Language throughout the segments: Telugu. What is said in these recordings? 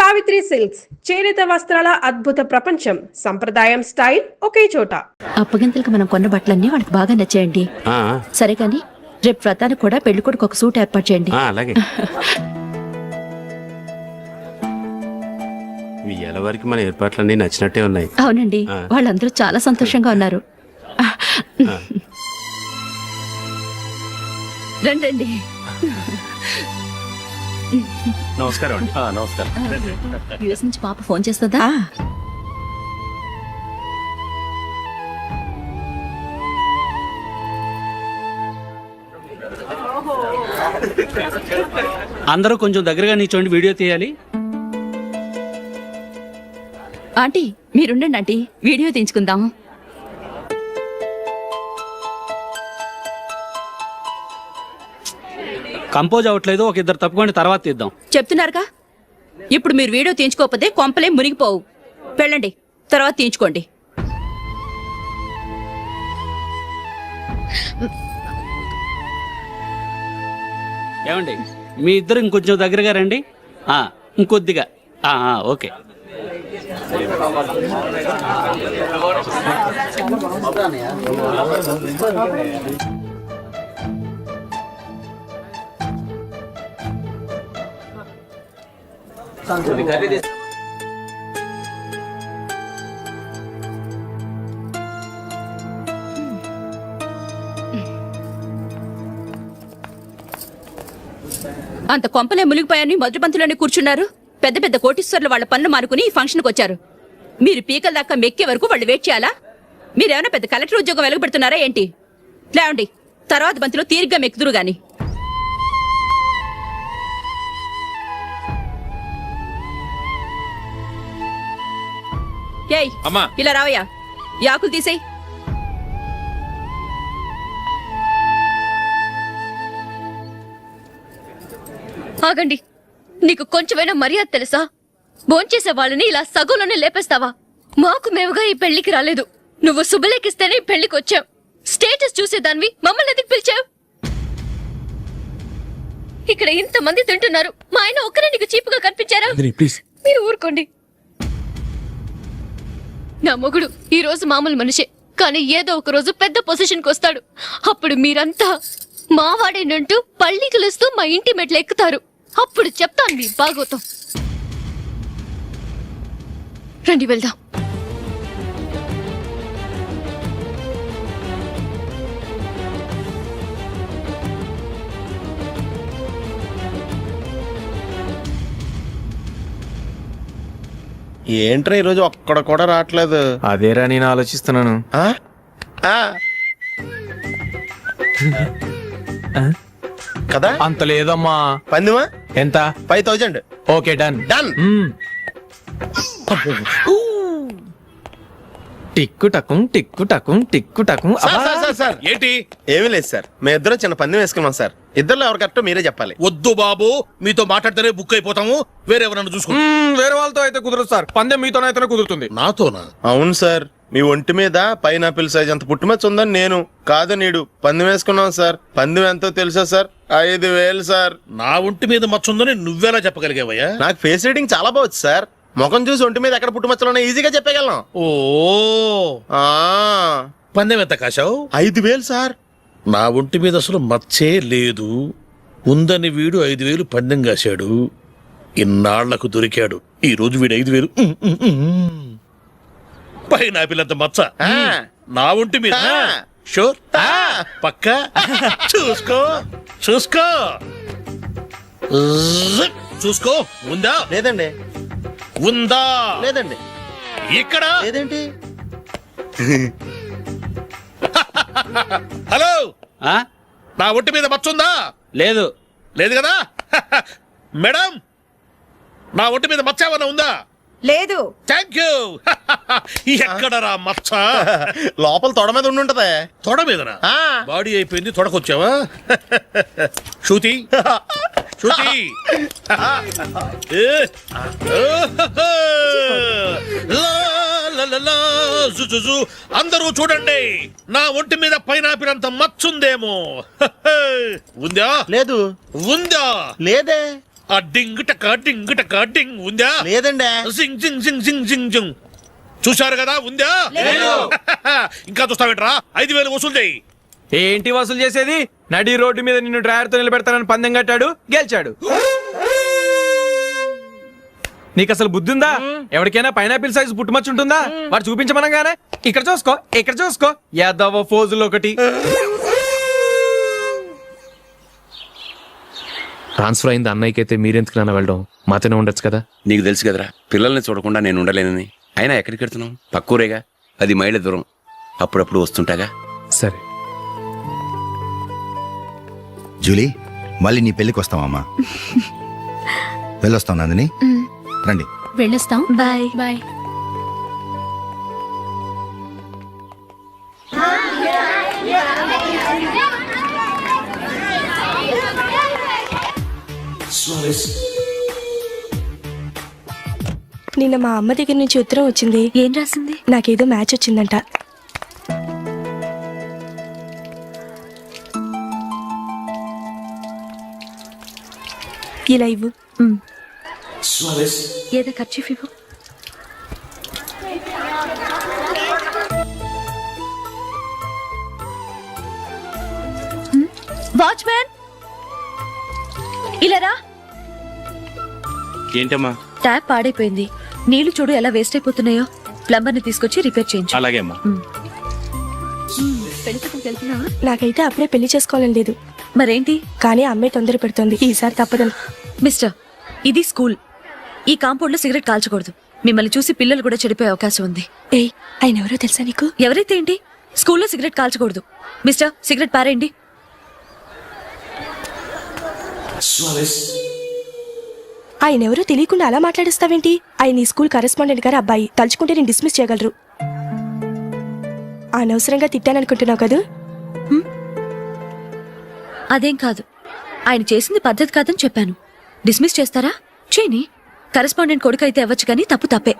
సావిత్రి సిల్క్స్ చేనేత వస్త్రాల అద్భుత ప్రపంచం. సంప్రదాయం స్టైల్ ఒకే చోట. అప్పగింతలకు మనం కొన్న బట్టలన్నీ వాళ్ళకి బాగా నచ్చాయండి. సరే కానీ రేపు వ్రతానికి కూడా పెళ్లి కొడుకు ఒక సూట్ ఏర్పాటు చేయండి. అలాగే. ఇవాళ వరకు మన ఏర్పాట్లన్నీ నచ్చినట్టే ఉన్నాయి. అవునండి, వాళ్ళందరూ చాలా సంతోషంగా ఉన్నారు. రండి. నమస్కారం అండి. నమస్కారం. యూఎస్ నుంచి పాప ఫోన్ చేస్తుందా? అందరూ కొంచెం దగ్గరగా నిల్చోండి, వీడియో తీయాలి. ఆంటీ మీరుండండి ఆంటీ, వీడియో తీయించుకుందాం. కంపోజ్ అవ్వట్లేదు, ఒక ఇద్దరు తప్పుకోండి, తర్వాత తీద్దాం. చెప్తున్నారుగా, ఇప్పుడు మీరు వీడియో తీయించుకోకపోతే కొంపలే మునిగిపోవు. వెళ్ళండి, తర్వాత తీయించుకోండి. ఏమండి, మీ ఇద్దరు ఇంకొంచెం దగ్గరగా రండి. ఇంకొద్దిగా. ఓకే. అంత కొంపలే మునిగిపోయాని మొదటి పంతులోనే కూర్చున్నారు. పెద్ద పెద్ద కోటీశ్వర్లు వాళ్ళ పనులు మానుకుని ఈ ఫంక్షన్కి వచ్చారు. మీరు పీకల దాకా మెక్కే వరకు వాళ్ళు వెయిట్ చేయాలా? మీరేమైనా పెద్ద కలెక్టర్ ఉద్యోగం వెలగబెడుతున్నారా ఏంటి? లేవండి, తర్వాత బంతిలో తీరిగ్గా మెక్కుదురు గాని. ఏయ్ ఇలా రావయ్యా, యాకులు తీసేయ్. ఆగండి, నీకు కొంచెమైనా మర్యాద తెలుసా? భోంచేసే వాళ్ళని ఇలా సగంలోనే లేపేస్తావా? మాకు మేముగా ఈ పెళ్లికి రాలేదు. నువ్వు శుభలేఖిస్తేనే ఈ పెళ్లికి వచ్చాం. స్టేటస్ చూసేదానివి మమ్మల్ని ఎందుకు పిలిచావు? ఇక్కడ ఇంతమంది తింటున్నారు, మా ఆయన ఒక్కరే నీకు చీపుగా కనిపించారా? మీరు ఊరుకోండి. నా మొగుడు ఈ రోజు మామూలు మనిషే, కానీ ఏదో ఒక రోజు పెద్ద పొజిషన్కి వస్తాడు. అప్పుడు మీరంతా మావాడేనంటూ పళ్ళి కలుస్తూ మా ఇంటి మెట్లు ఎక్కుతారు. అప్పుడు చెప్తాను మీ బాగోతం. రండి వెళ్దాం. ఏంట్రా ఈరోజు ఒక్కడ కూడా రావట్లేదు? అదేరా నేను ఆలోచిస్తున్నాను. కదా అంత లేదమ్మా. పందిమా ఎంత? 5000. Okay, done done. టిక్కు టకుం టిక్కు టకుం టిక్కు టకుం. సార్ ఏంటి? ఏమీ లేదు సార్, మేము ఇద్దరు చిన్న పందెం వేసుకున్నాం సార్. ఇద్దరు ఎవరు కరెక్టో మీరే చెప్పాలి. వద్దు బాబు, మీతో మాట్లాడితేనే బుక్ అయిపోతాము. వేరెవరన్నా చూసుకుంటాం. వేరే వాళ్ళతో అయితే కుదరదు సార్, పందెం మీతోనైతేనే కుదురుతుంది. నాతోనా? అవును సార్, మీ ఒంటి మీద పైనాపిల్ సైజ్ అంత పుట్టుమచ్చ ఉందని నేను కాదు నీడు పందెం వేసుకున్నాం సార్. పందెం ఎంతో తెలుసా సార్? 5000 సార్. నా ఒంటి మీద మచ్చ ఉందని నువ్వెలా చెప్పగలిగావయ్యా? నాకు ఫేస్ రీడింగ్ చాలా బాగుంది సార్. ముఖం చూసి ఒంటి మీద ఎక్కడ పుట్టుమచ్చలో ఈజీగా చెప్పగలను. ఓ పందెం ఎంత కాశావు? 5000 సార్. నా ఒంటి మీద అసలు మచ్చే లేదు. ఉందని వీడు 5000 పందెం కాశాడు. ఇన్నాళ్లకు దొరికాడు. ఈ రోజు వీడు 5000. పైన పిల్లంత మచ్చ నా ఒంటి మీద. షూర్? పక్కా? చూసుకో చూసుకో చూసుకో. ఉందా? లేదండి. ఉందా? లేదండి. ఇక్కడ లేదేంటి? హలో, నా ఒంటి మీద మచ్చుందా? లేదు. లేదు కదా? మేడం, నా ఒంటి మీద మచ్చ ఏమన్నా ఉందా? లేదు. Thank you. ఎక్కడరా మచ్చ? లోపల తొడ మీద ఉండుంటదే. తొడ మీదనా? బాడీ అయిపోయింది, తొడకొచ్చావా? శృతి శృతి, అందరూ చూడండి, నా ఒంటి మీద పైనాపిల్ అంత మచ్చుందేమో. ఉందా? లేదు. ఉందా? లేదే. ఆ డింగ్ టక డింగ్ టక డింగ్ ఉందా? లేదండి. సింగ్ సింగ్ సింగ్ సింగ్ సింగ్ సింగ్. చూశారు కదా, ఉందా? ఇంకా చూస్తావేంట్రా? 5,000 వసూలు చేయి. ఏంటి వసూలు చేసేది? నడి రోడ్డు మీద నిన్ను డ్రైవర్ తో నిలబెడతానని పందెం కట్టాడు, గెలిచాడు. నీకు అసలు బుద్ధి ఉందా? ఎవరికైనా పైనాపిల్ సైజ్ పుట్టుమచ్చు ఉంటుందా? వాడు చూపించమనగానే ఇక్కడ చూసుకో, ఇక్కడ చూసుకో, యాదవ ఫోజులు ఒకటి. ట్రాన్స్ఫర్ అయింది అన్నయ్యకి అయితే మీరెందుకు నాన్న వెళ్ళడం? మాతోనే ఉండొచ్చు కదా. నీకు తెలుసు కదరా, పిల్లల్ని చూడకుండా నేను ఉండలేనని. అయినా ఎక్కడికి వెళ్తున్నావు? పక్కూరేగా, 10 మైళ్ళ దూరం. అప్పుడప్పుడు వస్తుంటాగా. సరే. జూలీ, మళ్ళీ నీ పెళ్ళికి వస్తామమ్మా. వెళ్ళొస్తాం నందిని, రండి. వెళ్ళొస్తాం. Bye bye. నిన్న మా అమ్మ దగ్గర నుంచి ఉత్తరం వచ్చింది. ఏం రాసింది? నాకేదో మ్యాచ్ వచ్చిందంట. ఇలా ఇవ్వు. ఏదో ఖర్చు ఇవ్వు. వాచ్మ్యాన్, ఇలా రా. ఏంటమ్మా? ట్యాప్ పాడైపోయింది. నీళ్లు చూడు ఎలా వేస్ట్ అయిపోతున్నాయో. ప్లంబర్ ని తీసుకొచ్చి రిపేర్ చేయించు. అలాగే అమ్మా. పెళ్లికి వెళ్తున్నావా? నాకైతే అప్పుడే పెళ్లి చేసుకోవాలని లేదు. మరేంటి? కానీ అమ్మే తొందర పెడుతోంది. ఈసారి తప్పదని. మిస్టర్, ఇది స్కూల్. ఈ కాంపౌండ్ లో సిగరెట్ కాల్చకూడదు. మిమ్మల్ని చూసి పిల్లలు కూడా చెడిపోయే అవకాశం ఉంది. ఏయ్, ఆయన ఎవరో తెలుసా నీకు? ఎవరైతే ఏంటి, స్కూల్లో సిగరెట్ కాల్చకూడదు. మిస్టర్, సిగరెట్ పారేయండి. ఆయన ఎవరో తెలియకుండా అలా మాట్లాడిస్తావేంటి? ఆయన ఈ స్కూల్ కరెస్పాండెంట్ గారు అబ్బాయి. తలుచుకుంటే నేను డిస్మిస్ చేయగలరు. అనవసరంగా తిట్టాననుకుంటున్నావు కదా? అదేం కాదు, ఆయన చేసింది పద్ధతి కాదని చెప్పాను. డిస్మిస్ చేస్తారా? చేయని. కరెస్పాండెంట్ కొడుకు అయితే అవ్వచ్చు కానీ తప్పు తప్పే.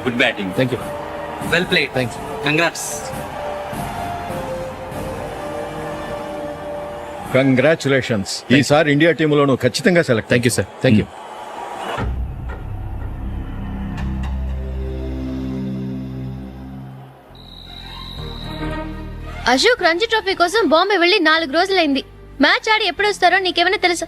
Good batting. Thank you. Well played. Thanks. Congrats. Congratulations. ఈసారి ఇండియా టీంలోను ఖచ్చితంగా select. Thank you sir. Thank you. Ashok Ranji trophy కోసం బాంబే వెళ్ళి 4 రోజులైంది. మ్యాచ్ ఆడి ఎప్పుడు వస్తారో నీకేమైనా తెలుసా?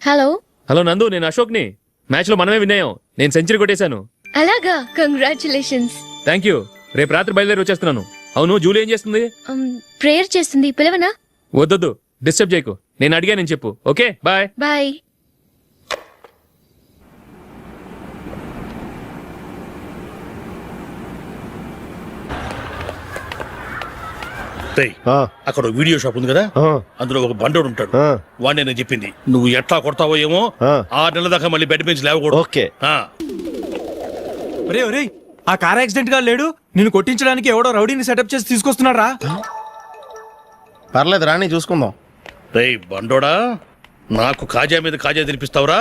హలో. హలో నందు, నేను అశోక్ని. మ్యాచ్ లో మనమే విన్ అయ్యాం. నేను సెంచరీ కొట్టేశాను. అలాగా? కంగ్రాచులేషన్స్. Thank you. రేపు రాత్రి బయలుదేరి వచ్చేస్తున్నాను. అవును, జూలీ ఏం చేస్తుంది? ప్రేయర్ చేస్తుంది. పిలవనా? వద్దొద్దు, డిస్టర్బ్ చేయకు. నేను అడిగానని చెప్పు. Okay, bye. బాయ్. అక్కడ వీడియో షాప్ ఉంది కదా, అందులో ఒక బండోడు ఉంటాడు. వాడిని నేను చెప్పింది. నువ్వు ఎట్లా కొడతావో ఏమో. 6 నెలల దాకా మళ్ళీ బెడ్ బెంచ్ లేవకూడదు. ఓకే. ఒరే ఒరే, ఆ కార్ యాక్సిడెంట్ గా లేడు, నిన్ను కొట్టించడానికి ఎవడో రౌడీని సెటప్ చేసి తీసుకొస్తున్నాడు రా. పర్లేదు రాని చూసుకుందాం. రేయ్ బండోడా, నాకు కాజా మీద కాజా తినిపిస్తావురా?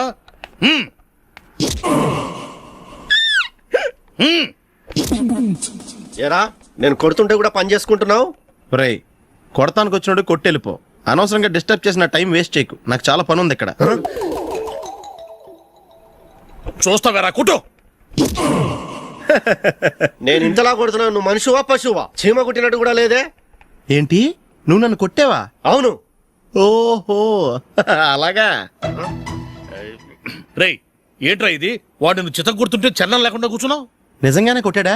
ఏరా నేను కొడుతుంటే కూడా పని చేసుకుంటున్నావు? రేయ్ కొడతానికి వచ్చినోడు కొట్టెళ్ళిపో. అనవసరంగా డిస్టర్బ్ చేసిన టైం వేస్ట్ చేయకు. నాకు చాలా పని ఉంది ఇక్కడ. చూస్తావేరా కుట్టు. నేను ఇంతలా కొడుతున్నావు, నువ్వు మనిషివా పశువా? చీమ కుట్టినట్టు కూడా లేదే. ఏంటి నువ్వు నన్ను కొట్టావా? అవును. ఓహో అలాగా. రేయ్ ఏంట్రా ఇది? వాడు నువ్వు చిత్త గుర్తుంటే చలనం లేకుండా కూర్చున్నావు. నిజంగానే కొట్టాడా?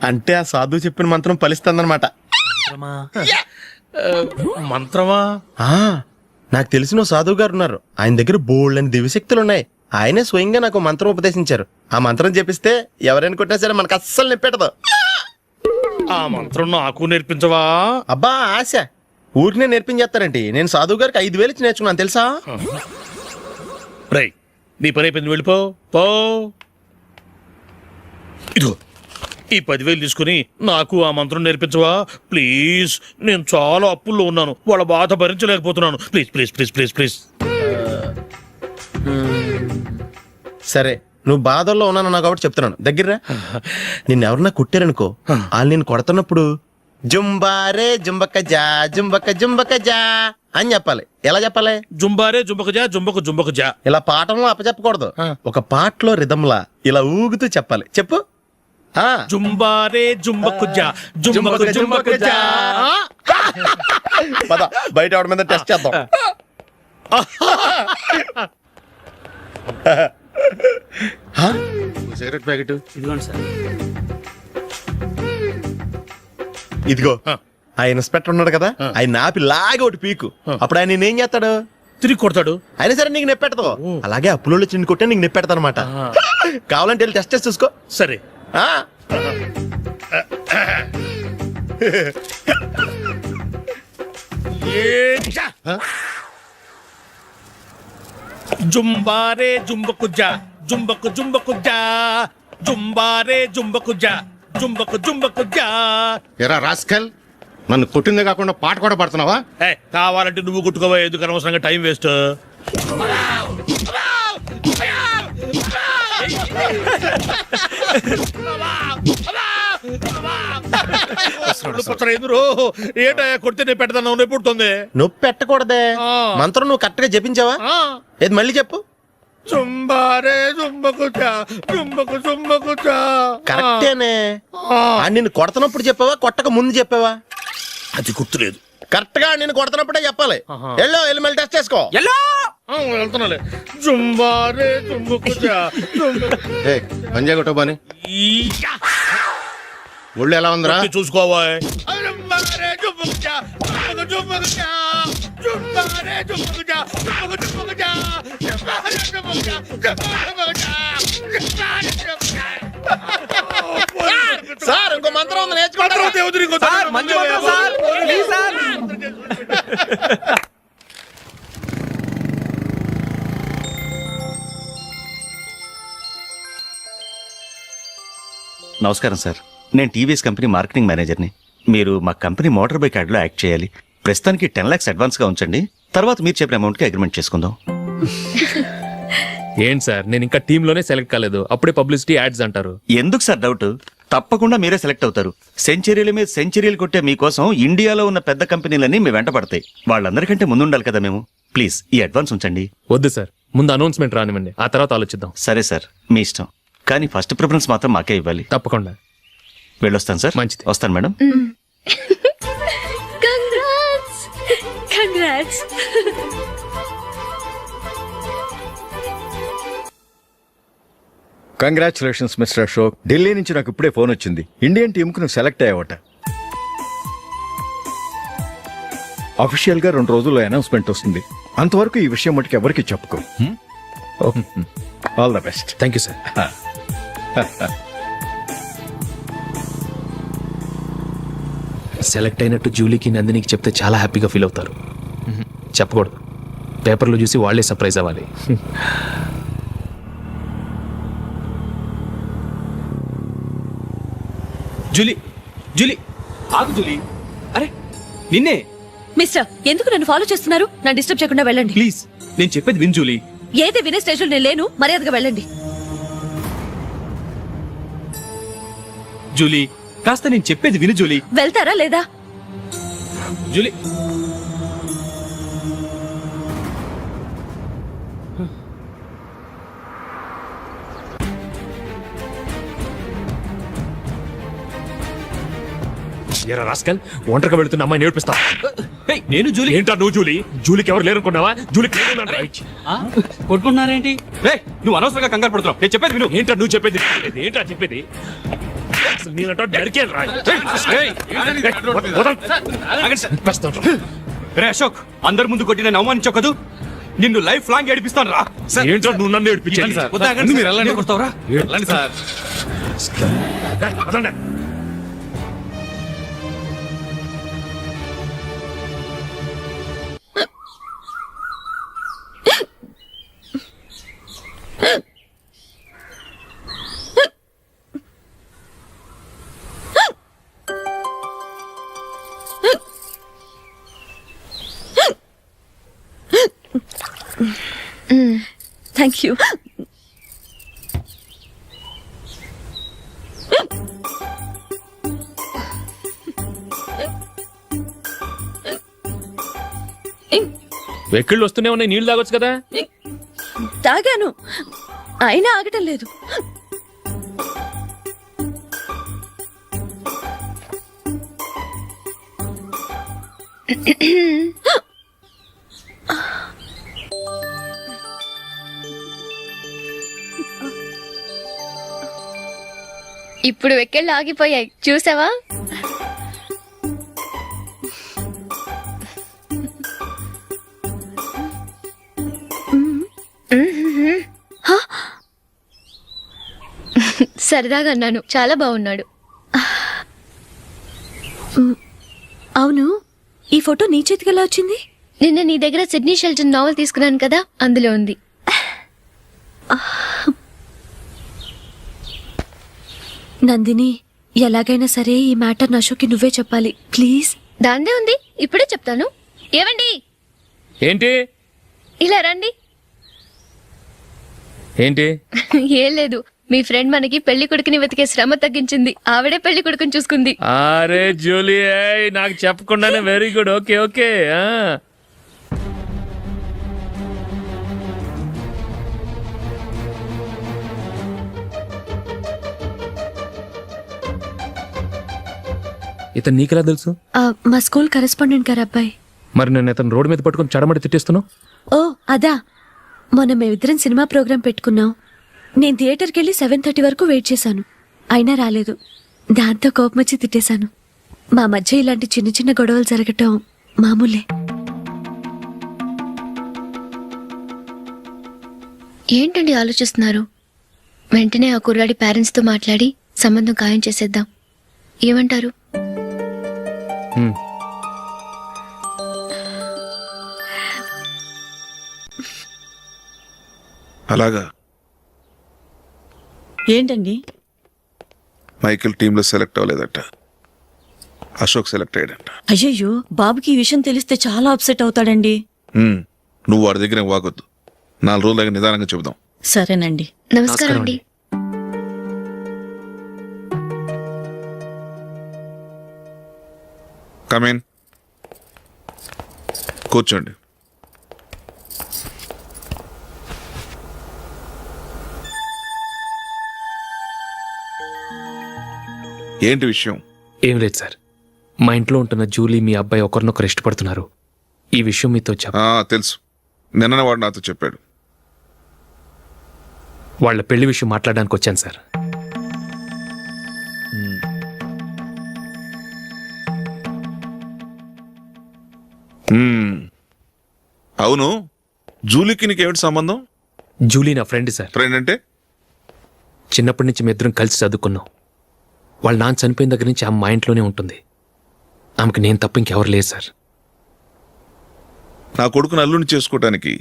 అంటే ఆ సాధువు చెప్పిన మంత్రం ఫలిస్తుందన్నమాట. మంత్రమా? నాకు తెలిసిన ఓ సాధువు గారు ఉన్నారు. ఆయన దగ్గర బోల్డ్ అని దివ్యశక్తులు ఉన్నాయి. ఆయనే స్వయంగా నాకు మంత్రం ఉపదేశించారు. ఆ మంత్రం చెప్పిస్తే ఎవరైనా కొట్టినా సరే మనకు అస్సలు నిప్పెట్టదు. ఆ మంత్రం నాకు నేర్పించవా? అబ్బా ఆశ, ఊరినే నేర్పించేస్తారండి. నేను సాధువు గారికి 5,000 ఇచ్చి నేర్చుకున్నాను తెలుసా? రేయ్ నీ పని అయిపోయింది, వెళ్ళిపో పో. ఇదిగో ఈ 10,000 తీసుకుని నాకు ఆ మంత్రం నేర్పించవా ప్లీజ్? నేను చాలా అప్పుల్లో ఉన్నాను, వాళ్ళ బాధ భరించలేకపోతున్నాను. Please please please please please. సరే నువ్వు బాధల్లో ఉన్నాను నాకు కాబట్టి చెప్తున్నాను. దగ్గర నిన్ను ఎవరన్నా కుట్టారనుకో, వాళ్ళు నేను కొడుతున్నప్పుడు జుంబారే జుంబక జా జుంబక జుంబక జా అని చెప్పాలి. ఎలా చెప్పాలి? జుంబారే జుంబక జా జుంబకు జుంబకు జా. ఇలా పాఠంలో అప్పచెప్పకూడదు. ఒక పాటలో రిధంలా ఇలా ఊగుతూ చెప్పాలి. చెప్పు. జుంబారే జుంబకు జా జుంబకు జుంబకు జా. పద బయట ఆవిడ మీద టెస్ట్ చేద్దాం. సిగరెట్ ప్యాకెట్ ఇదిగోండి సార్. ఇదిగో. ఆ ఇన్స్పెక్టర్ ఉన్నాడు కదా, ఆయన నాపి లాగే ఒకటి పీకు. అప్పుడు ఆయన నేనేం చేస్తాడు? తిరిగి కొడతాడు. అయినా సరే నీకు నెప్పెడతావు. అలాగే అప్పులో చిన్న కొట్టే నీకు నెప్పెడతా అనమాట. కావాలంటే వెళ్ళి టెస్ట్ చేసి చూసుకో. సరే. జుంబారే జుంబకు జా జుంబకు జుంబకు జా జుంబారే జుంబకు జా జుంబకు జుంబకు జా. ఎరా రాస్కల్, నన్ను కొట్టిందే కాకుండా పాట కూడా పడుతున్నావా? కావాలంటే నువ్వు కుట్టుకోవా, ఎందుకు అనవసరంగా టైం వేస్ట్. ఏంటయ్యా కొడితే నేను పెడతాను, నొప్పి పుడుతుంది. నొప్పి పెట్టకూడదే. మంత్రం నువ్వు కరెక్ట్ గా జపించావా? ఏది మళ్ళీ చెప్పు. జుంబారే జుంబకు జా జుంబకు జుంబకు జా. కరెక్టేనే. నిన్ను కొడుతున్నప్పుడు చెప్పావా, కొట్టక ముందు చెప్పావా? అది గుర్తులేదు. కరెక్ట్ గా నేను కొడుతున్నప్పుడే చెప్పాలి. వెళ్ళి మళ్ళీ టెస్ట్ చేసుకో. వెళ్తున్నాలే. జుంబారే జుంబకు జా పంజాయ్ కొట్టబాని ఒళ్ళు ఎలా ఉందిరా చూసుకోవా. సార్ ఇంకో మంత్రం ఉంది, నేర్చుకుంటారు. నమస్కారం సార్, నేను టీవీఎస్ కంపెనీ మార్కెటింగ్ మేనేజర్ని. మీరు మా కంపెనీ మోటార్ బైక్ యాడ్లో యాక్ట్ చేయాలి. ప్రస్తుతానికి 10 lakhs అడ్వాన్స్గా ఉంచండి, తర్వాత మీరు చెప్పిన అమౌంట్కి అగ్రిమెంట్ చేసుకుందాం. ఏంటి సార్, నేను ఇంకా టీంలోనే సెలెక్ట్ కాలేదు, అప్పుడే పబ్లిసిటీ యాడ్స్ అంటారు. ఎందుకు సార్ డౌట్? తప్పకుండా మీరే సెలెక్ట్ అవుతారు. సెంచరీల మీద సెంచరీలు కొట్టే మీకోసం ఇండియాలో ఉన్న పెద్ద కంపెనీలన్నీ మీ వెంట పడతాయి. వాళ్ళందరికంటే ముందుండాలి కదా మేము. ప్లీజ్ ఈ అడ్వాన్స్ ఉంచండి. వద్దు సార్, ముందు అనౌన్స్మెంట్ రానివ్వండి, ఆ తర్వాత ఆలోచిద్దాం. సరే సార్, మీ ఇష్టం, కానీ ఫస్ట్ ప్రిఫరెన్స్ మాత్రం మాకే ఇవ్వాలి. తప్పకుండా. వెళ్ళొస్తాను సార్. మంచిది. వస్తాను madam. Congrats. Congratulations mister Ashok. Delhi నుంచి నాకు ఇప్పుడే ఫోన్ వచ్చింది. ఇండియన్ టీంకు నువ్వు సెలెక్ట్ అయ్యావట. అఫీషియల్ గా 2 రోజుల్లో అనౌన్స్మెంట్ వస్తుంది. అంతవరకు ఈ విషయం మటుకు ఎవరికి చెప్పుకో. All the best. Thank you sir. Select అయినట్టు జూలీకి నందినికి చెప్తే చాలా హ్యాపీగా ఫీల్ అవుతారు. చెప్పకూడదు, పేపర్లో చూసి వాళ్ళే సర్ప్రైజ్ అవ్వాలి. జూలీ జూలీ ఆగు జూలీ. అరే నిన్నే. మిస్టర్, ఎందుకు నన్ను ఫాలో చేస్తున్నారు? నా డిస్టర్బ్ చేయకుండా వెళ్ళండి. ప్లీజ్ నేను చెప్పేది విన్ జూలీ. ఏది వినే స్టేజ్ లో నేను లేను. మర్యాదగా వెళ్ళండి. జూలీ కాస్త నేను చెప్పేది విను జూలీ. వెళ్తారా లేదా? జూలీ ఎరా రాస్కల్, ఒంటరిగా వెళుతున్న అమ్మాయి నేర్పిస్తా. నేను జూలీ. ఏంటా నువ్వు జూలీ? జూలీకి ఎవరు లేరనుకున్నావా? జూలీకి కొట్టుకున్నారేంటి? నువ్వు అనవసరంగా కంగారు పడుతున్నావు. నేను చెప్పేది విను. ఏంటా నువ్వు చెప్పేది? ఏంటా చెప్పేది? అసలు నేనంటా నరికేను రా. రే అశోక్, అందరి ముందు కొట్టి నేను అవమానించావు కదూ. నిన్ను లైఫ్ లాంగ్ ఏడిపిస్తాను రా. ఏంటో నువ్వు నన్ను ఏడిపించాలి. మీరు వెళ్ళండి. కొడతావురా? వెళ్ళండి సార్. Thank you. వెక్కిళ్ళు వస్తూనే ఉన్నాయి, నీళ్లు తాగొచ్చు కదా. తాగాను, అయినా ఆగటం లేదు. ఇప్పుడు వెక్కెళ్ళు ఆగిపోయాయి, చూసావా? సరదాగా అన్నాను, చాలా బాగున్నాడు. అవును, ఈ ఫోటో నీ చేతికి ఎలా వచ్చింది? నిన్న నీ దగ్గర సిడ్నీ షెల్టన్ నావెల్ తీసుకున్నాను కదా, అందులో ఉంది. నందిని, ఎలాగైనా సరే ఈ మ్యాటర్ అశోక్కి నువ్వే చెప్పాలి ప్లీజ్. దాందే ఉంది, ఇప్పుడే చెప్తాను. ఏవండి, ఏంటి ఇలా రండి. ఏంటి? ఏం లేదు, మీ ఫ్రెండ్ మనకి పెళ్లి కొడుకుని వెతికే శ్రమ తగ్గించింది. ఆవిడే పెళ్లి కొడుకుని చూసుకుంది. అరే జూలీ, నాకు చెప్పకుండానే వెరీ గుడ్. Okay okay. ఇతను నీకెలా తెలుసు? మా స్కూల్ కరెస్పాండెంట్ గారు అబ్బాయి. మరి నేను ఇతను రోడ్డు మీద పట్టుకుని చడమడి తిట్టేస్తున్నావు. ఓ అదా, మొన్న మేమిద్దరం సినిమా ప్రోగ్రాం పెట్టుకున్నాం. నేను థియేటర్కి వెళ్ళి 7:30 వరకు వెయిట్ చేశాను, అయినా రాలేదు. దాంతో కోపం వచ్చి తిట్టేశాను. మా మధ్య ఇలాంటి చిన్న చిన్న గొడవలు జరగటం మామూలే. ఏంటండి ఆలోచిస్తున్నారు? వెంటనే ఆ కుర్రాడి పేరెంట్స్తో మాట్లాడి సంబంధం ఖాయం చేసేద్దాం. ఏమంటారు? అలాగా. ఏంటండి? మైకిల్ టీంలో సెలెక్ట్ అవ్వలేదట, అశోక్ సెలెక్ట్ అయ్యాడంట. అయ్యయ్యో, బాబుకి ఈ విషయం తెలిస్తే చాలా అప్సెట్ అవుతాడండి. నువ్వు వాడి దగ్గర వాగొద్దు, 4 రోజులగా నిదానంగా చెబుదాం. సరేనండి. నమస్కారం అండి. కమేన్, కూర్చోండి. ఏంటి విషయం? ఏం లేదు సార్, మా ఇంట్లో ఉంటున్న జూలీ మీ అబ్బాయి ఒకరినొకరు ఇష్టపడుతున్నారు. ఈ విషయం మీతో తెలుసు, నిన్న వాడు నాతో చెప్పాడు. వాళ్ళ పెళ్లి విషయం మాట్లాడడానికి వచ్చాను సార్. అవును, జూలీకి నీకేమిటి సంబంధం? జూలీ నా ఫ్రెండ్ సార్. ఫ్రెండ్ అంటే? చిన్నప్పటి నుంచి మీ ఇద్దరం కలిసి చదువుకున్నాం. వాళ్ళ నాన్న చనిపోయిన దగ్గర నుంచి ఆమె మా ఇంట్లోనే ఉంటుంది. ఆమెకు నేను తప్ప ఇంకెవరు లేదు సార్. నా కొడుకుని అల్లుని చేసుకోవటానికి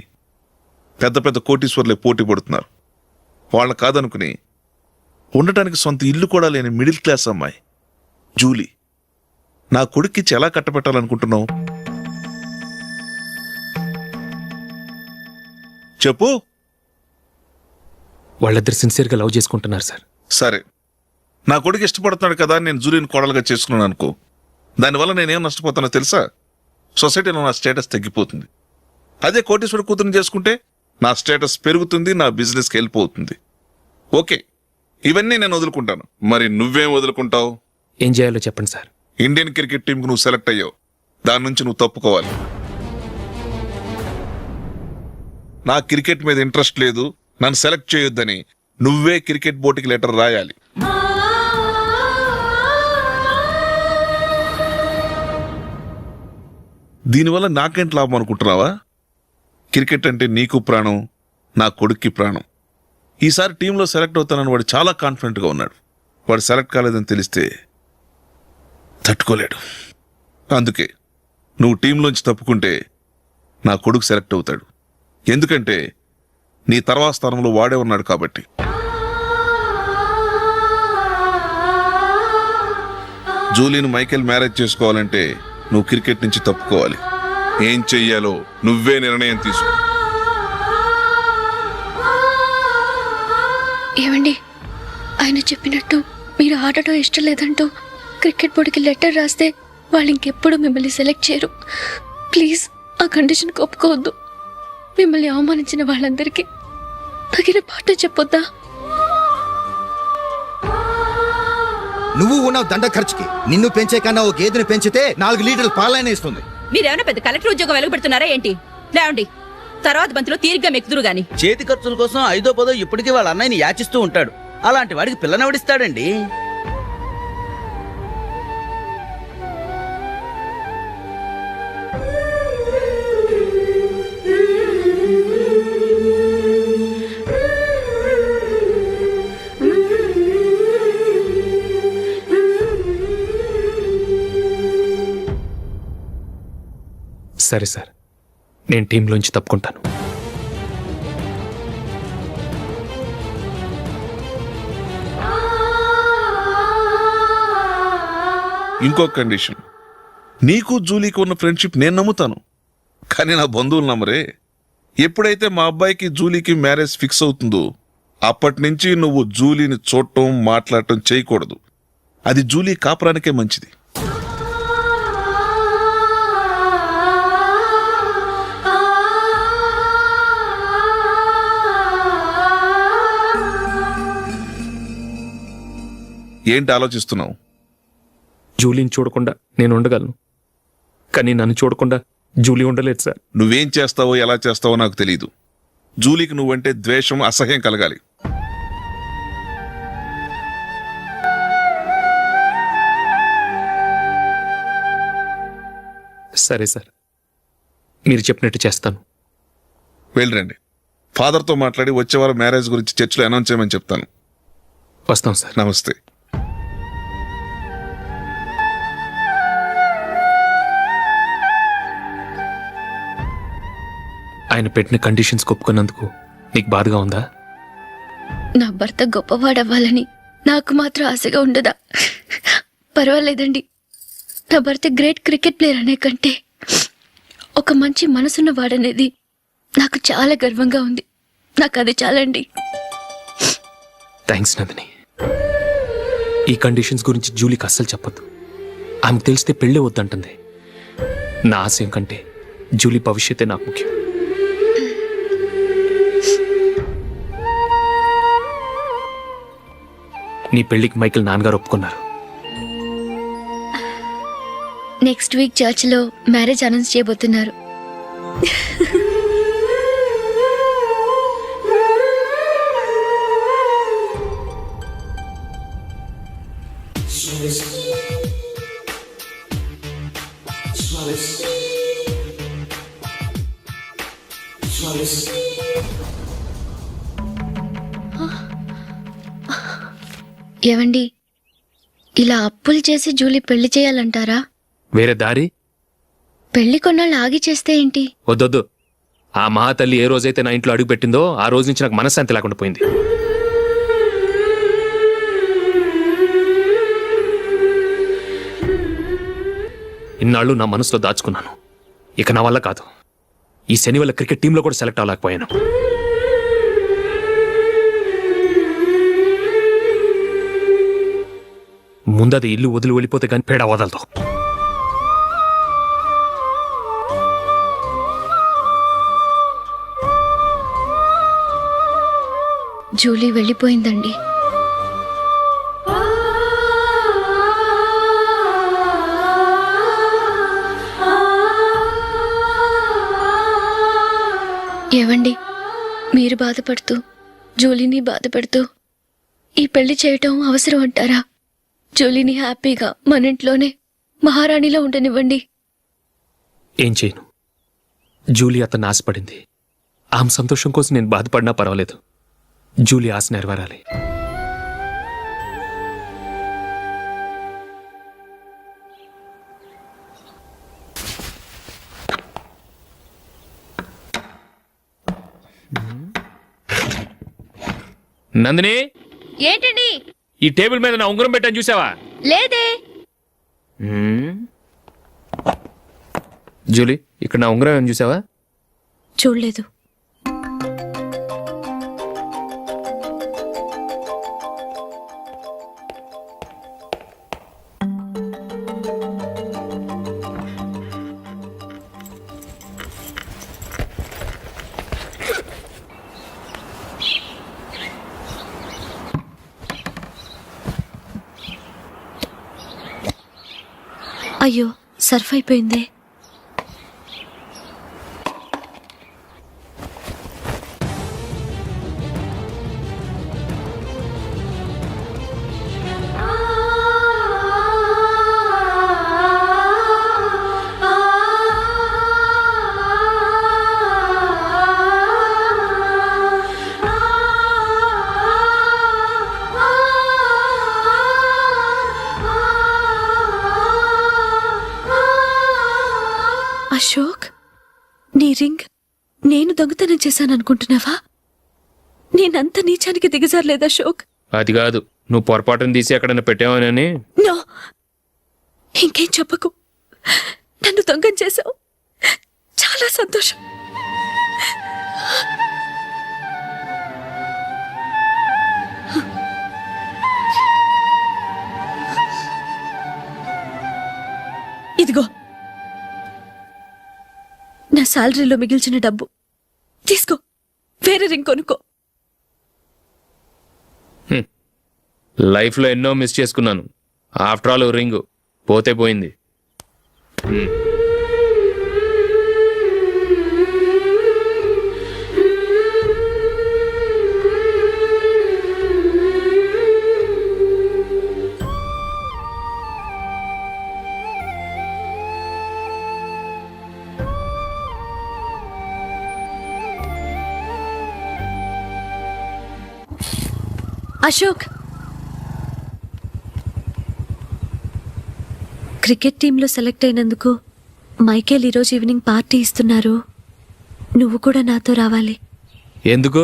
పెద్ద పెద్ద కోటీశ్వర్లే పోటీ పడుతున్నారు. వాళ్ళని కాదనుకుని ఉండటానికి సొంత ఇల్లు కూడా లేని మిడిల్ క్లాస్ అమ్మాయి జూలీ నా కొడుక్కిచ్చి ఎలా కట్టపెట్టాలనుకుంటున్నావు? చెప్పు. వాళ్ళిద్దరు సిన్సియర్గా లవ్ చేసుకుంటున్నారు సార్. సరే, నా కొడుకు ఇష్టపడుతున్నాడు కదా నేను జూలీని కోడలుగా చేసుకున్నాను అనుకో. దానివల్ల నేనేం నష్టపోతానో తెలుసా? సొసైటీలో నా స్టేటస్ తగ్గిపోతుంది. అదే కోటీశ్వర కూతురుని చేసుకుంటే నా స్టేటస్ పెరుగుతుంది, నా బిజినెస్కి హెల్ప్ అవుతుంది. ఓకే, ఇవన్నీ నేను వదులుకుంటాను. మరి నువ్వేం వదులుకుంటావు? ఏం చేయాలో చెప్పండి సార్. ఇండియన్ క్రికెట్ టీంకి నువ్వు సెలెక్ట్ అయ్యావు, దాని నుంచి నువ్వు తప్పుకోవాలి. నా క్రికెట్ మీద ఇంట్రెస్ట్ లేదు, నన్ను సెలెక్ట్ చేయొద్దని నువ్వే క్రికెట్ బోర్డుకి లెటర్ రాయాలి. దీనివల్ల నాకేంటి లాభం అనుకుంటున్నావా? క్రికెట్ అంటే నీకు ప్రాణం, నా కొడుక్కి ప్రాణం. ఈసారి టీంలో సెలెక్ట్ అవుతానని వాడు చాలా కాన్ఫిడెంట్గా ఉన్నాడు. వాడు సెలెక్ట్ కాలేదని తెలిస్తే తట్టుకోలేడు. అందుకే నువ్వు టీంలోంచి తప్పుకుంటే నా కొడుకు సెలెక్ట్ అవుతాడు. ఎందుకంటే నీ తర్వాత స్థానంలో వాడే ఉన్నాడు కాబట్టి. జూలీని మైకేల్ మ్యారేజ్ చేసుకోవాలంటే నువ్వు క్రికెట్ నుంచి తప్పుకోవాలి. ఏం చెయ్యాలో నువ్వే నిర్ణయం తీసుకో. ఏమండి, ఆయన చెప్పినట్టు మీరు ఆడటం ఇష్టం లేదంటూ క్రికెట్ బోర్డుకి లెటర్ రాస్తే వాళ్ళు ఇంకెప్పుడు మిమ్మల్ని సెలెక్ట్ చేయరు. ప్లీజ్ ఆ కండిషన్కి ఒప్పుకోవద్దు. మిమ్మల్ని అవమానించిన వాళ్ళందరికీ తగిన పాట చెప్పొద్దా? నువ్వు ఉన్నావు దండ ఖర్చుకి. నిన్ను పెంచే కన్నా ఓ గేదెని పెంచితే 4 లీటర్లు పాలైన ఇస్తుంది. మీరేమైనా పెద్ద కలెక్టర్ ఉద్యోగం వెలుగుపెడుతున్నారా ఏంటి? లేవండి, తర్వాత బంతిలో తీరిగ్గా మెక్కుదురు గాని. చేతి ఖర్చుల కోసం 5ో 10ో ఇప్పటికీ వాళ్ళ అన్నయ్యని యాచిస్తూ ఉంటాడు. అలాంటి వాడికి పిల్లనవడిస్తాడండి. సరే సార్, నేను టీంలోంచి తప్పుకుంటాను. ఇంకో కండిషన్, నీకు జూలీకి ఉన్న ఫ్రెండ్షిప్ నేను నమ్ముతాను, కానీ నా బంధువులు నమ్మరే. ఎప్పుడైతే మా అబ్బాయికి జూలీకి మ్యారేజ్ ఫిక్స్ అవుతుందో అప్పటి నుంచి నువ్వు జూలీని చూడటం మాట్లాడటం చేయకూడదు. అది జూలీ కాపురానికే మంచిది. ఏంటి ఆలోచిస్తున్నావు? జూలీని చూడకుండా నేను ఉండగలను, కానీ నన్ను చూడకుండా జూలీ ఉండలేదు సార్. నువ్వేం చేస్తావో ఎలా చేస్తావో నాకు తెలీదు. జూలీకి నువ్వంటే ద్వేషం, అసహ్యం కలగాలి. సరే సార్, మీరు చెప్పినట్టు చేస్తాను. వెళ్ళండి, ఫాదర్తో మాట్లాడి వచ్చేవారం మ్యారేజ్ గురించి చర్చిలో అనౌన్స్ చేయమని చెప్తాను. వస్తాం సార్. నమస్తే. ఆయన పెట్టిన కండిషన్స్ ఒప్పుకున్నందుకు నీకు బాధగా ఉందా? నా భర్త గొప్పవాడవ్వాలని నాకు మాత్రం ఆశగా ఉండదా? పర్వాలేదండి. నా భర్త గ్రేట్ క్రికెట్ ప్లేయర్ అనే కంటే ఒక మంచి మనసున్న వాడనేది నాకు చాలా గర్వంగా ఉంది. నాకు అది చాలండి. థ్యాంక్స్ నందిని. ఈ కండిషన్స్ గురించి జూలీకి అస్సలు చెప్పొద్దు. ఆమెకు తెలిస్తే పెళ్ళే వద్దంటుంది. నా ఆశయం కంటే జూలీ భవిష్యత్తే నాకు ముఖ్యం. నీ పెళ్లికి మైకేల్ నాన్నగారు ఒప్పుకున్నారు. నెక్స్ట్ వీక్ చర్చిలో మ్యారేజ్ అనౌన్స్ చేయబోతున్నారు. ఏవండి, ఇలా అప్పులు చేసి జూలీ పెళ్లి చేయాలంటారా? వేరే దారి? పెళ్లి కొన్నాళ్ళు ఆగి చేస్తే ఏంటి? వద్దొద్దు. ఆ మహాతల్లి ఏ రోజైతే నా ఇంట్లో అడుగు పెట్టిందో ఆ రోజు నుంచి నాకు మనశ్శాంతి లేకుండా పోయింది. ఇన్నాళ్ళు నా మనసులో దాచుకున్నాను. ఇక నా వల్ల కాదు. ఈ శని వల్ల క్రికెట్ టీంలో కూడా సెలెక్ట్ అవ్వలేకపోయాను. ముందది ఇల్లు వదిలి వెళ్ళిపోతే కానీ పేడ వదలదు. జూలీ వెళ్ళిపోయిందండి. ఏవండి, మీరు బాధపడుతూ జూలీని బాధపడుతూ ఈ పెళ్లి చేయటం అవసరం అంటారా? జూలీని హ్యాపీగా మన ఇంట్లోనే మహారాణిలో ఉండనివ్వండి. ఏం చేయను? జూలీ అతన్ని ఆశపడింది. ఆమె సంతోషం కోసం నేను బాధపడినా పర్వాలేదు. జూలీ ఆశ నెరవేరాలి. నందిని, ఏంటండి? ఈ టేబుల్ మీద నా ఉంగరం పెట్టాను చూసావా? లేదే. జూలీ, ఇక్కడ నా ఉంగరం ఏమని చూసావా? చూడలేదు. అయ్యో, సర్ఫ్ అయిపోయిందే. అశోక్, నీ రింగ్ నేను దొంగతనం చేశాననుకుంటున్నావా? నేనంత నీచానికి దిగజారలేదు అశోక్. అది కాదు, నువ్వు పొరపాటును తీసి ఎక్కడైనా పెట్టావని. నో, ఇంకేం చెప్పకు. నన్ను దొంగం చేశావు. చాలా సంతోషం. ఇదిగో నా శాలరీలో మిగిల్చిన డబ్బు తీసుకో. వేరే రింగ్ కొనుక్కో. లైఫ్లో ఎన్నో మిస్ చేసుకున్నాను. ఆఫ్టర్ ఆల్ రింగ్ పోతే పోయింది. అశోక్, క్రికెట్ టీంలో సెలెక్ట్ అయినందుకు మైకేల్ ఈరోజు ఈవినింగ్ పార్టీ ఇస్తున్నారు. నువ్వు కూడా నాతో రావాలి. ఎందుకు?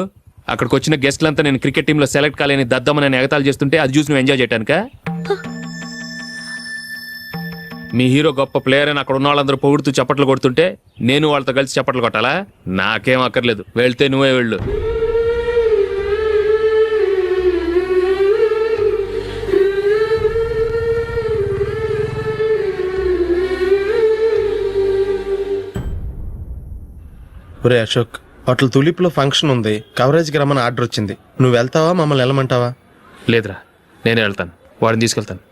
అక్కడికి వచ్చిన గెస్ట్లంతా నేను క్రికెట్ టీంలో సెలెక్ట్ కాలేని దద్దమ్మని ఎగతాలు చేస్తుంటే అది చూసి నువ్వు ఎంజాయ్ చేయటానికా? మీ హీరో గొప్ప ప్లేయర్ అని అక్కడ ఉన్న వాళ్ళందరూ పొగుడుతూ చప్పట్లు కొడుతుంటే నేను వాళ్ళతో కలిసి చప్పట్లు కొట్టాలా? నాకేం అక్కర్లేదు. వెళ్తే నువ్వే వెళ్ళు. ఒరే అశోక్, హోటల్ తులిప్లో ఫంక్షన్ ఉంది. కవరేజ్కి రమ్మని ఆర్డర్ వచ్చింది. నువ్వు వెళ్తావా, మమ్మల్ని వెళ్ళమంటావా? లేదురా, నేనే వెళ్తాను. వాడిని తీసుకెళ్తాను.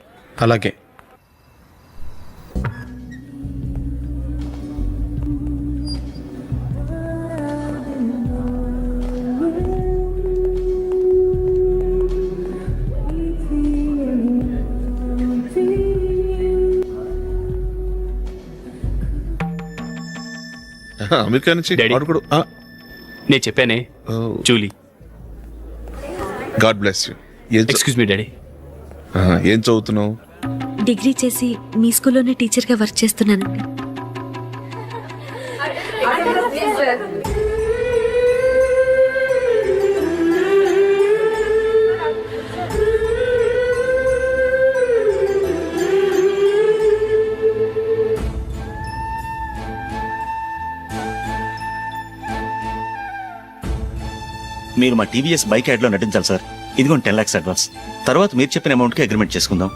అలాగే. అమెరికా నుంచి నేను చెప్పానే, Julie. God bless you. Excuse me daddy. ఏం చదువుతున్నావు? డిగ్రీ చేసి మీ స్కూల్లోనే టీచర్గా వర్క్ చేస్తున్నానండి. మీరు మా టీవీఎస్ బైక్ యాడ్ లో నటించాలి సార్. ఇదిగోండి 10 lakhs అడ్వాన్స్. తర్వాత మీరు చెప్పిన అమౌంట్ కి అగ్రిమెంట్ చేసుకుందాం.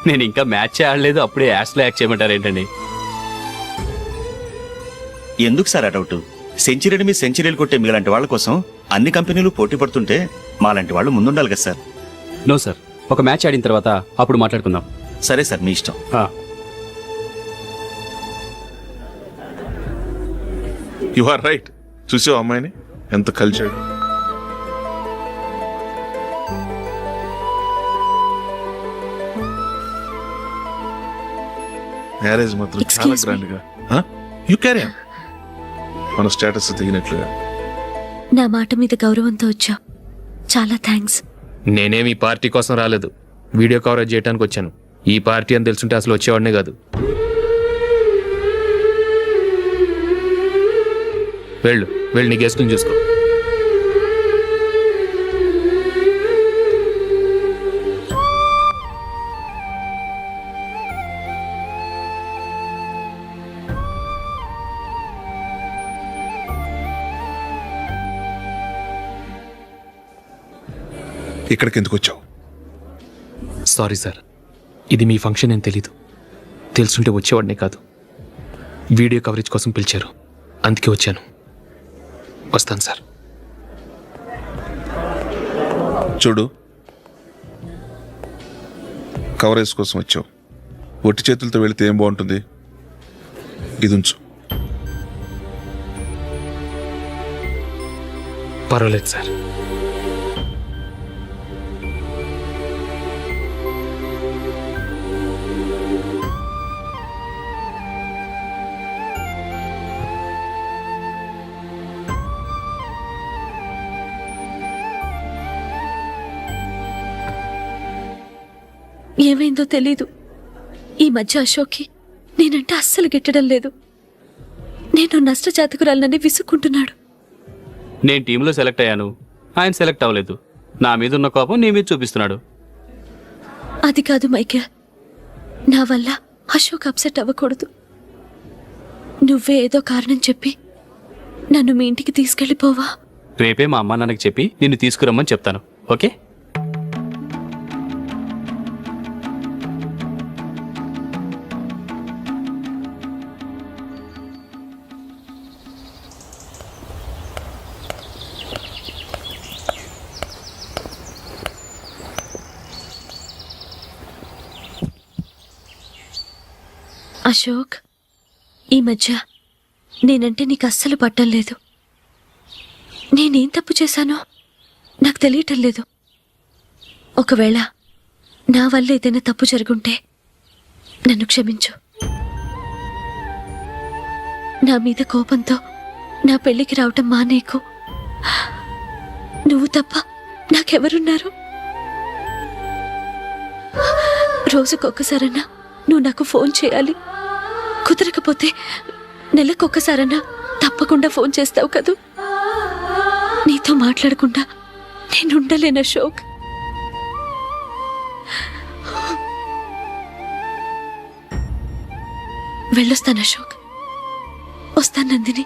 నేను ఇంకా మ్యాచ్ ఆడలేదు, అప్పుడే యాడ్స్ లో యాక్ట్ చేయమంటారు ఏంటండి? ఎందుకు సార్ ఆ డౌట్? సెంచరీని మీ సెంచరీలు కొట్టే మీలాంటి వాళ్ళ కోసం అన్ని కంపెనీలు పోటీ పడుతుంటే మాలాంటి వాళ్ళు ముందుండాలి కదా సార్. నో సార్, ఒక మ్యాచ్ ఆడిన తర్వాత అప్పుడు మాట్లాడుకుందాం. సరే సార్, మీ ఇష్టం. You are right. చూసావు అమ్మాయిని ఎంత కలిచాడు. మ్యారేజ్ మాత్రం చాలా గ్రాండ్ గా. You carry on. మన స్టేటస్ దిగినట్లుగా. నా మాట మీద గౌరవంతో వచ్చా. చాలా థ్యాంక్స్. నేనేమి ఈ పార్టీ కోసం రాలేదు, వీడియో కవరేజ్ చేయడానికి వచ్చాను. ఈ పార్టీ అని తెలుసుంటే అసలు వచ్చేవాడినే కాదు. వెళ్ళు వెళ్ళు, నీ గెస్ట్ని చూసుకో. ఇక్కడికి ఎందుకు వచ్చావు? సారీ సార్, ఇది మీ ఫంక్షన్ అని తెలీదు. తెలుసుంటే వచ్చేవాడినే కాదు. వీడియో కవరేజ్ కోసం పిలిచారు, అందుకే వచ్చాను. వస్తాను సార్. చూడు, కవరేజ్ కోసం వచ్చావు. ఒట్టి చేతులతో వెళితే ఏం బాగుంటుంది? ఇది ఉంచు. పర్వాలేదు సార్. ఏమైందో తెలీదు. ఈ మధ్య అశోక్కి నేనంటే అస్సలు గిట్టడం లేదు. నేను నష్టజాతకురాలనని విసుక్కుంటున్నాడు. నేను టీంలో సెలెక్ట్ అయ్యాను, ఆయన సెలెక్ట్ అవ్వలేదు. నా మీద ఉన్న కోపం నీ మీద చూపిస్తున్నాడు. అది కాదు మైకేల్, నా వల్ల అశోక్ అప్సెట్ అవ్వకూడదు. నువ్వే ఏదో కారణం చెప్పి నన్ను మీ ఇంటికి తీసుకెళ్ళిపోవా? రేపే మా అమ్మ నాన్నకి చెప్పి నిన్ను తీసుకురమ్మని చెప్తాను. ఓకే? అశోక్, ఈ మధ్య నేనంటే నీకు అస్సలు పట్టం లేదు. నేనేం తప్పు చేశానో నాకు తెలియటం లేదు. ఒకవేళ నా వల్ల ఏదైనా తప్పు జరుగుంటే నన్ను క్షమించు. నా మీద కోపంతో నా పెళ్లికి రావటం మానేకు. నువ్వు తప్ప నాకెవరున్నారు? రోజుకొక్కసారన్నా నువ్వు నాకు ఫోన్ చేయాలి. కుదరకపోతే నెలకొక్కసారన్నా తప్పకుండా ఫోన్ చేస్తావు కదూ. నీతో మాట్లాడకుండా నేనుండలేను అశోక్. వెళ్ళొస్తాను అశోక్. వస్తాను నందిని.